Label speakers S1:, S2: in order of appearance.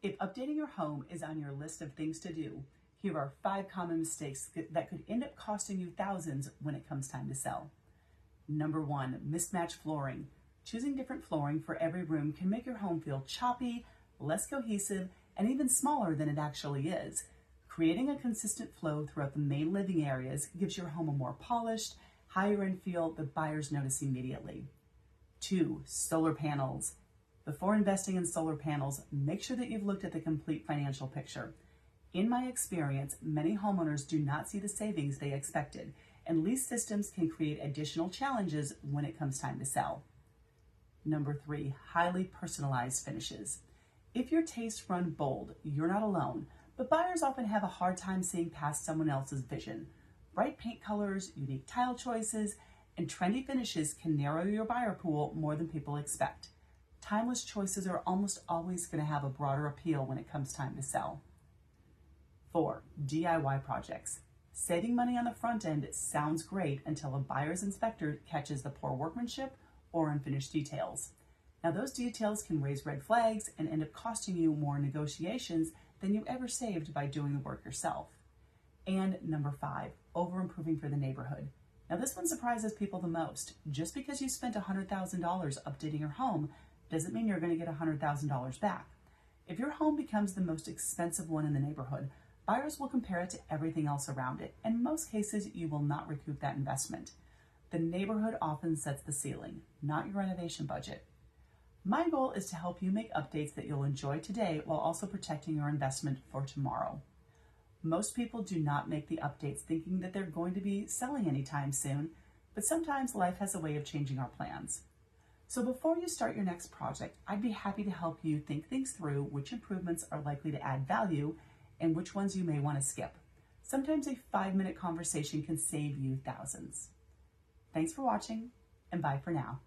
S1: If updating your home is on your list of things to do, here are 5 common mistakes that could end up costing you thousands when it comes time to sell. Number 1, mismatched flooring. Choosing different flooring for every room can make your home feel choppy, less cohesive, and even smaller than it actually is. Creating a consistent flow throughout the main living areas gives your home a more polished, higher-end feel that buyers notice immediately. 2, solar panels. Before investing in solar panels, make sure that you've looked at the complete financial picture. In my experience, many homeowners do not see the savings they expected, and lease systems can create additional challenges when it comes time to sell. Number 3, highly personalized finishes. If your tastes run bold, you're not alone, but buyers often have a hard time seeing past someone else's vision. Bright paint colors, unique tile choices, and trendy finishes can narrow your buyer pool more than people expect. Timeless choices are almost always going to have a broader appeal when it comes time to sell. 4, DIY projects. Saving money on the front end sounds great until a buyer's inspector catches the poor workmanship or unfinished details. Now those details can raise red flags and end up costing you more negotiations than you ever saved by doing the work yourself. And number 5, over-improving for the neighborhood. Now this one surprises people the most. Just because you spent $100,000 updating your home doesn't mean you're going to get $100,000 back. If your home becomes the most expensive one in the neighborhood, buyers will compare it to everything else around it. In most cases, you will not recoup that investment. The neighborhood often sets the ceiling, not your renovation budget. My goal is to help you make updates that you'll enjoy today while also protecting your investment for tomorrow. Most people do not make the updates thinking that they're going to be selling anytime soon, but sometimes life has a way of changing our plans. So before you start your next project, I'd be happy to help you think things through which improvements are likely to add value and which ones you may want to skip. Sometimes a 5-minute conversation can save you thousands. Thanks for watching, and bye for now.